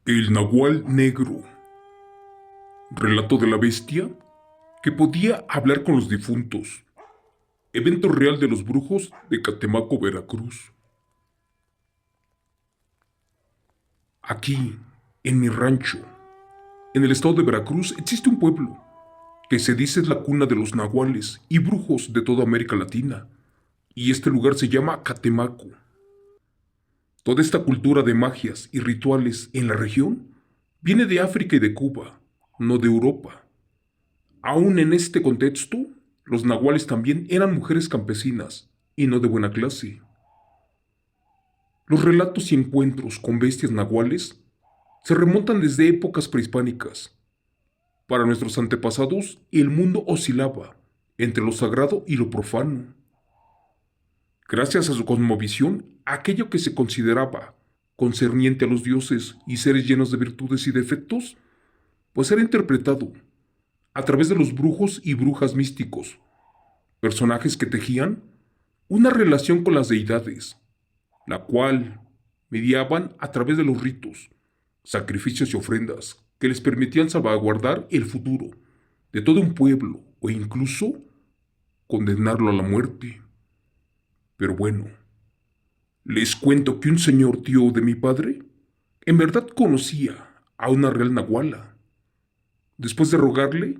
El Nahual Negro, relato de la bestia que podía hablar con los difuntos. Evento real de los brujos de Catemaco, Veracruz. Aquí, en mi rancho, en el estado de Veracruz, existe un pueblo que se dice es la cuna de los nahuales y brujos de toda América Latina, y este lugar se llama Catemaco. Toda esta cultura de magias y rituales en la región viene de África y de Cuba, no de Europa. Aún en este contexto, los nahuales también eran mujeres campesinas, y no de buena clase. Los relatos y encuentros con bestias nahuales se remontan desde épocas prehispánicas. Para nuestros antepasados, el mundo oscilaba entre lo sagrado y lo profano. Gracias a su cosmovisión, aquello que se consideraba concerniente a los dioses y seres llenos de virtudes y defectos, pues era interpretado a través de los brujos y brujas místicos, personajes que tejían una relación con las deidades, la cual mediaban a través de los ritos, sacrificios y ofrendas que les permitían salvaguardar el futuro de todo un pueblo o incluso condenarlo a la muerte. Pero bueno, les cuento que un señor tío de mi padre en verdad conocía a una real nahuala. Después de rogarle,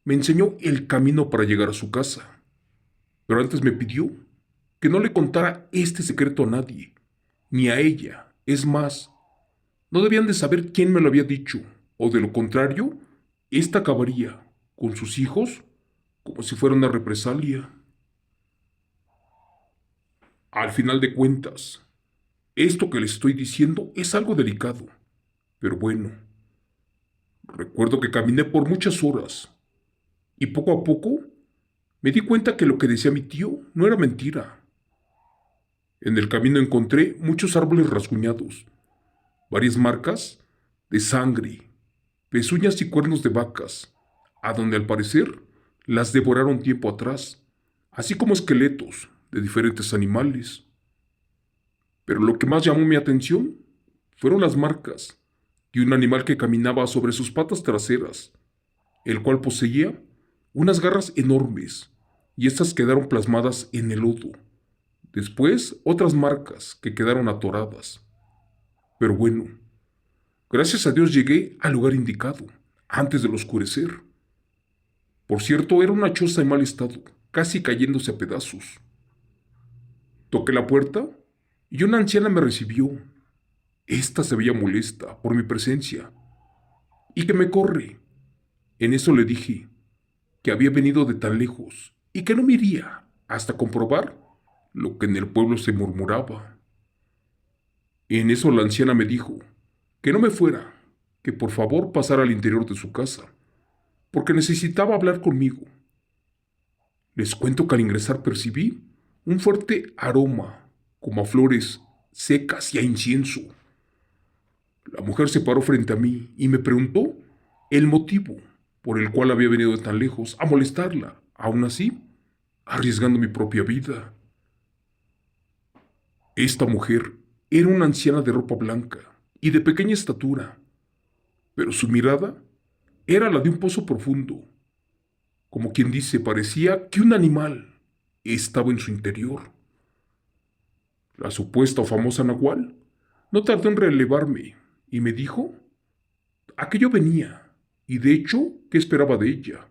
me enseñó el camino para llegar a su casa, pero antes me pidió que no le contara este secreto a nadie, ni a ella. Es más, no debían de saber quién me lo había dicho, o de lo contrario, ésta acabaría con sus hijos como si fuera una represalia. Al final de cuentas, esto que les estoy diciendo es algo delicado, pero bueno, recuerdo que caminé por muchas horas y poco a poco me di cuenta que lo que decía mi tío no era mentira. En el camino encontré muchos árboles rasguñados, varias marcas de sangre, pezuñas y cuernos de vacas, a donde al parecer las devoraron tiempo atrás, así como esqueletos de diferentes animales. Pero lo que más llamó mi atención fueron las marcas de un animal que caminaba sobre sus patas traseras, el cual poseía unas garras enormes, y estas quedaron plasmadas en el lodo. Después, otras marcas que quedaron atoradas. Pero bueno, gracias a Dios llegué al lugar indicado, antes del oscurecer. Por cierto, era una choza en mal estado, casi cayéndose a pedazos. Toqué la puerta y una anciana me recibió. Esta se veía molesta por mi presencia y que me corre. En eso le dije que había venido de tan lejos y que no me iría hasta comprobar lo que en el pueblo se murmuraba. En eso la anciana me dijo que no me fuera, que por favor pasara al interior de su casa, porque necesitaba hablar conmigo. Les cuento que al ingresar percibí un fuerte aroma, como a flores secas y a incienso. La mujer se paró frente a mí y me preguntó el motivo por el cual había venido de tan lejos a molestarla, aún así, arriesgando mi propia vida. Esta mujer era una anciana de ropa blanca y de pequeña estatura, pero su mirada era la de un pozo profundo. Como quien dice, parecía que un animal estaba en su interior. La supuesta o famosa Nahual no tardó en relevarme y me dijo a qué yo venía y de hecho qué esperaba de ella.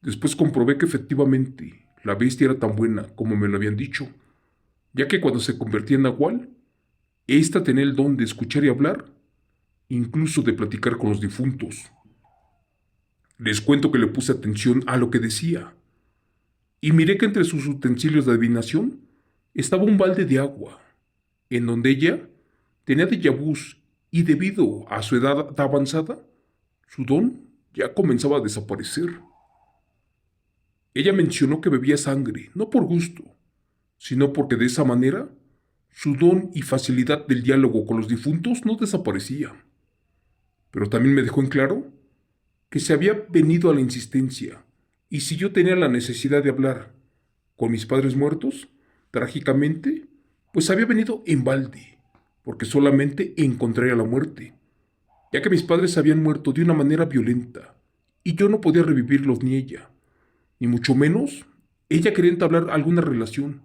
Después comprobé que efectivamente la bestia era tan buena como me lo habían dicho, ya que cuando se convertía en Nahual, ésta tenía el don de escuchar y hablar, incluso de platicar con los difuntos. Les cuento que le puse atención a lo que decía y miré que entre sus utensilios de adivinación estaba un balde de agua, en donde ella tenía déjà vus y debido a su edad avanzada, su don ya comenzaba a desaparecer. Ella mencionó que bebía sangre, no por gusto, sino porque de esa manera su don y facilidad del diálogo con los difuntos no desaparecía. Pero también me dejó en claro que se había venido a la insistencia, y si yo tenía la necesidad de hablar con mis padres muertos, trágicamente, pues había venido en balde, porque solamente encontraría la muerte, ya que mis padres habían muerto de una manera violenta, y yo no podía revivirlos ni ella, ni mucho menos ella quería entablar alguna relación,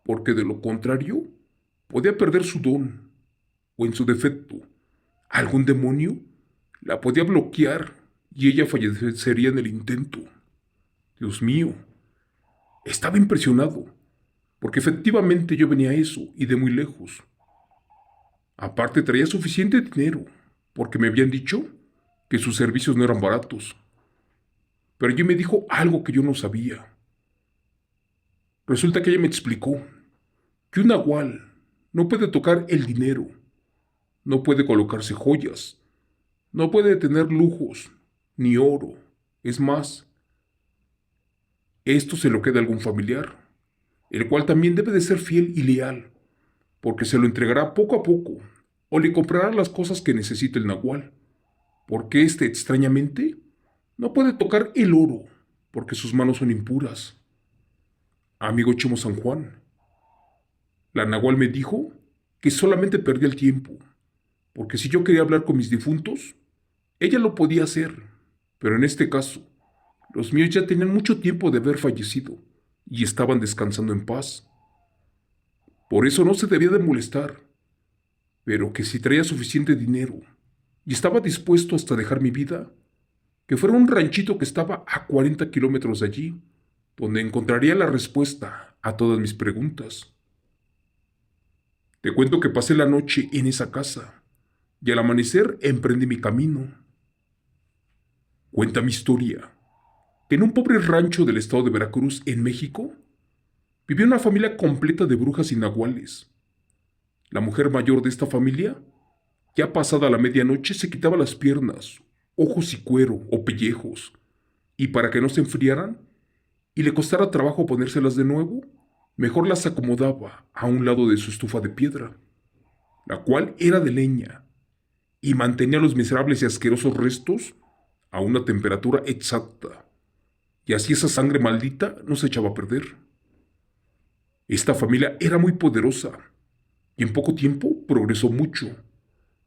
porque de lo contrario podía perder su don, o en su defecto, algún demonio la podía bloquear y ella fallecería en el intento. Dios mío, estaba impresionado, porque efectivamente yo venía a eso y de muy lejos. Aparte traía suficiente dinero, porque me habían dicho que sus servicios no eran baratos. Pero ella me dijo algo que yo no sabía. Resulta que ella me explicó que un nahual no puede tocar el dinero, no puede colocarse joyas, no puede tener lujos, ni oro. Es más, esto se lo queda a algún familiar, el cual también debe de ser fiel y leal, porque se lo entregará poco a poco, o le comprará las cosas que necesite el nahual, porque éste, extrañamente, no puede tocar el oro, porque sus manos son impuras. Amigo Chimo San Juan, la nahual me dijo que solamente perdía el tiempo, porque si yo quería hablar con mis difuntos, ella lo podía hacer, pero en este caso, los míos ya tenían mucho tiempo de haber fallecido y estaban descansando en paz. Por eso no se debía de molestar, pero que si traía suficiente dinero y estaba dispuesto hasta dejar mi vida, que fuera un ranchito que estaba a 40 kilómetros de allí, donde encontraría la respuesta a todas mis preguntas. Te cuento que pasé la noche en esa casa y al amanecer emprendí mi camino. Cuenta mi historia que en un pobre rancho del estado de Veracruz, en México, vivía una familia completa de brujas y nahuales. La mujer mayor de esta familia, ya pasada la medianoche, se quitaba las piernas, ojos y cuero o pellejos, y para que no se enfriaran y le costara trabajo ponérselas de nuevo, mejor las acomodaba a un lado de su estufa de piedra, la cual era de leña, y mantenía los miserables y asquerosos restos a una temperatura exacta, y así esa sangre maldita no se echaba a perder. Esta familia era muy poderosa, y en poco tiempo progresó mucho,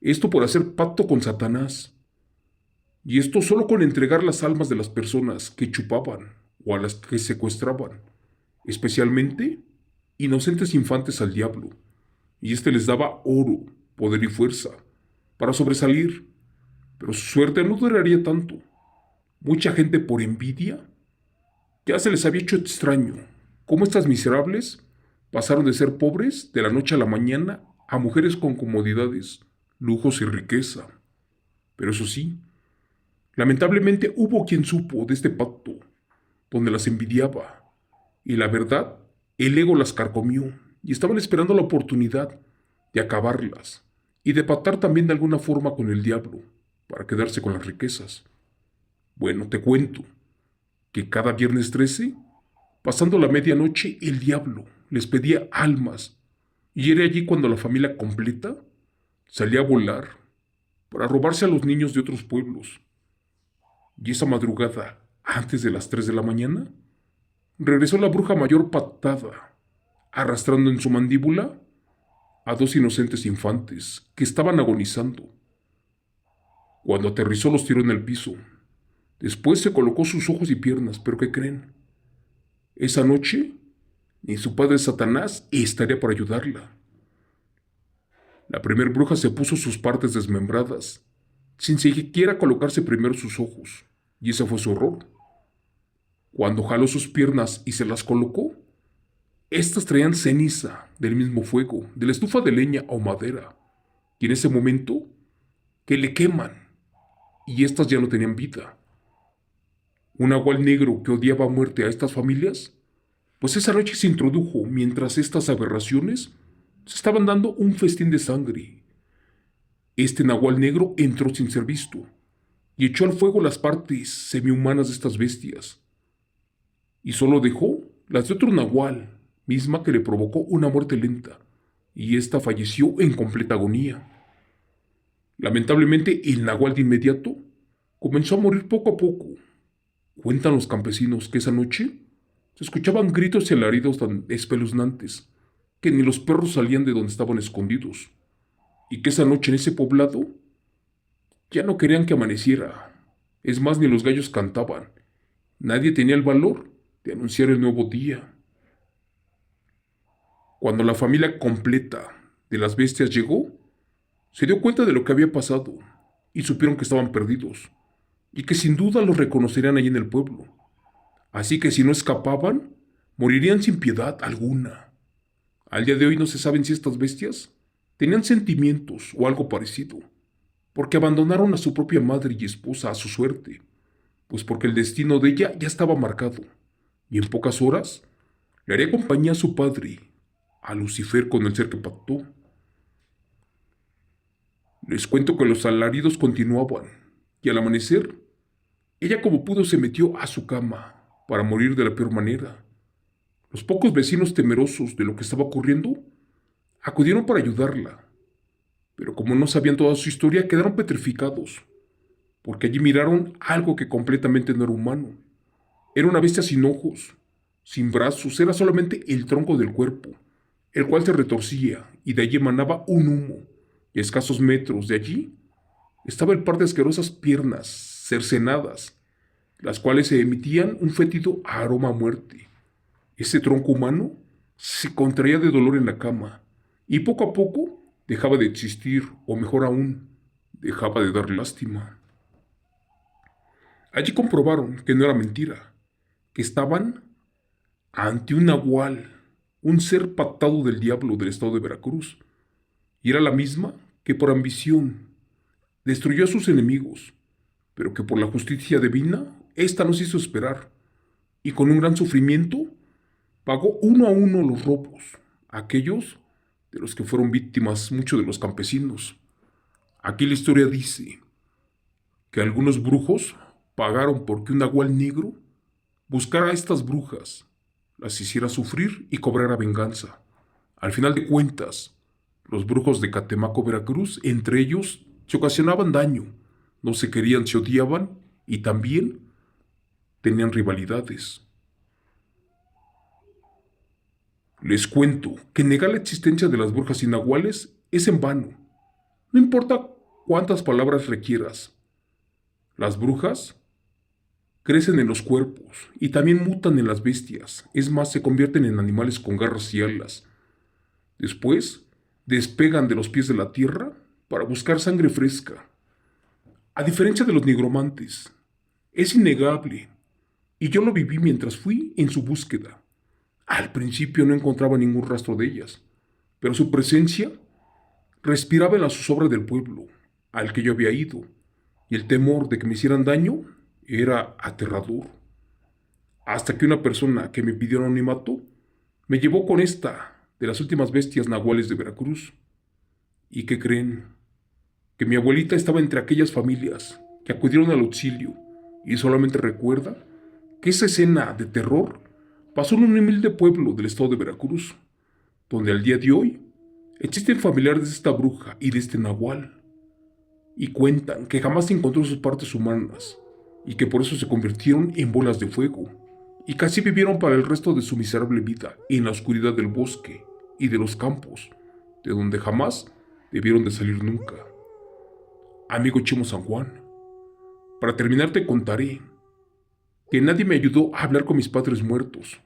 esto por hacer pacto con Satanás, y esto solo con entregar las almas de las personas que chupaban o a las que secuestraban, especialmente inocentes infantes al diablo, y éste les daba oro, poder y fuerza para sobresalir, pero su suerte no duraría tanto. Mucha gente por envidia ya se les había hecho extraño cómo estas miserables pasaron de ser pobres de la noche a la mañana a mujeres con comodidades, lujos y riqueza. Pero eso sí, lamentablemente hubo quien supo de este pacto, donde las envidiaba, y la verdad, el ego las carcomió, y estaban esperando la oportunidad de acabarlas, y de pactar también de alguna forma con el diablo, para quedarse con las riquezas. Bueno, te cuento que cada viernes 13, pasando la medianoche, el diablo les pedía almas, y era allí cuando la familia completa salía a volar para robarse a los niños de otros pueblos. Y esa madrugada, antes de las 3 de la mañana, regresó la bruja mayor patada, arrastrando en su mandíbula a dos inocentes infantes que estaban agonizando. Cuando aterrizó los tiró en el piso. Después se colocó sus ojos y piernas, pero ¿qué creen? Esa noche, ni su padre Satanás estaría para ayudarla. La primer bruja se puso sus partes desmembradas, sin siquiera colocarse primero sus ojos, y ese fue su horror. Cuando jaló sus piernas y se las colocó, estas traían ceniza del mismo fuego, de la estufa de leña o madera, y en ese momento, que le queman, y estas ya no tenían vida. Un nahual negro que odiaba a muerte a estas familias, pues esa noche se introdujo mientras estas aberraciones se estaban dando un festín de sangre. Este nahual negro entró sin ser visto y echó al fuego las partes semihumanas de estas bestias, y solo dejó las de otro nahual, misma que le provocó una muerte lenta, y ésta falleció en completa agonía. Lamentablemente, el nahual de inmediato comenzó a morir poco a poco. Cuentan los campesinos que esa noche se escuchaban gritos y alaridos tan espeluznantes que ni los perros salían de donde estaban escondidos, y que esa noche en ese poblado Ya no querían que amaneciera. Es más, ni los gallos cantaban. Nadie tenía el valor de anunciar el nuevo día. Cuando la familia completa de las bestias llegó, se dio cuenta de lo que había pasado y supieron que estaban perdidos y que sin duda los reconocerían allí en el pueblo. Así que si no escapaban, morirían sin piedad alguna. Al día de hoy no se saben si estas bestias tenían sentimientos o algo parecido, porque abandonaron a su propia madre y esposa a su suerte, pues porque el destino de ella ya estaba marcado, y en pocas horas le haría compañía a su padre, a Lucifer con el ser que pactó. Les cuento que los alaridos continuaban, y al amanecer, ella como pudo se metió a su cama para morir de la peor manera. Los pocos vecinos temerosos de lo que estaba ocurriendo acudieron para ayudarla, pero como no sabían toda su historia, quedaron petrificados, porque allí miraron algo que completamente no era humano. Era una bestia sin ojos, sin brazos, era solamente el tronco del cuerpo, el cual se retorcía y de allí emanaba un humo, y a escasos metros de allí estaba el par de asquerosas piernas cercenadas, las cuales se emitían un fétido aroma a muerte. Ese tronco humano se contraía de dolor en la cama, y poco a poco dejaba de existir, o mejor aún, dejaba de dar lástima. Allí comprobaron que no era mentira, que estaban ante un nahual, un ser pactado del diablo del estado de Veracruz, y era la misma que por ambición destruyó a sus enemigos, pero que por la justicia divina, ésta nos hizo esperar, y con un gran sufrimiento pagó uno a uno los robos, aquellos de los que fueron víctimas muchos de los campesinos. Aquí la historia dice que algunos brujos pagaron porque un nahual negro buscara a estas brujas, las hiciera sufrir y cobrara venganza. Al final de cuentas, los brujos de Catemaco, Veracruz, entre ellos, se ocasionaban daño, no se querían, se odiaban y también tenían rivalidades. Les cuento que negar la existencia de las brujas y nahuales es en vano. No importa cuántas palabras requieras. Las brujas crecen en los cuerpos y también mutan en las bestias. Es más, se convierten en animales con garras y alas. Después, despegan de los pies de la tierra para buscar sangre fresca. A diferencia de los nigromantes, es innegable, y yo lo viví mientras fui en su búsqueda. Al principio no encontraba ningún rastro de ellas, pero su presencia respiraba en la zozobra del pueblo al que yo había ido, y el temor de que me hicieran daño era aterrador. Hasta que una persona que me pidió anonimato me llevó con esta de las últimas bestias nahuales de Veracruz. ¿Y qué creen? Que mi abuelita estaba entre aquellas familias que acudieron al auxilio y solamente recuerda que esa escena de terror pasó en un humilde pueblo del estado de Veracruz, donde al día de hoy existen familiares de esta bruja y de este nahual, y cuentan que jamás encontró sus partes humanas, y que por eso se convirtieron en bolas de fuego, y casi vivieron para el resto de su miserable vida en la oscuridad del bosque y de los campos, de donde jamás debieron de salir nunca. Amigo Chemo San Juan, para terminar te contaré que nadie me ayudó a hablar con mis padres muertos,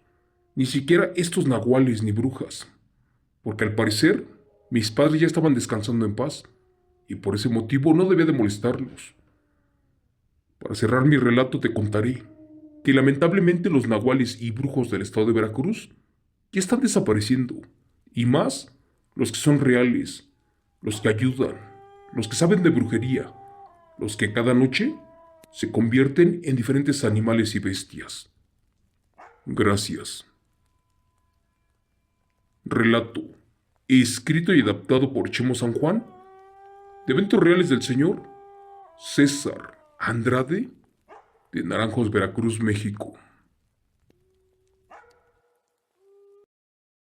ni siquiera estos nahuales ni brujas, porque al parecer mis padres ya estaban descansando en paz, y por ese motivo no debía de molestarlos. Para cerrar mi relato te contaré que lamentablemente los nahuales y brujos del estado de Veracruz ya están desapareciendo, y más los que son reales, los que ayudan, los que saben de brujería, los que cada noche se convierten en diferentes animales y bestias. Gracias. Relato, escrito y adaptado por Chemo San Juan, de eventos reales del señor César Andrade, de Naranjos, Veracruz, México.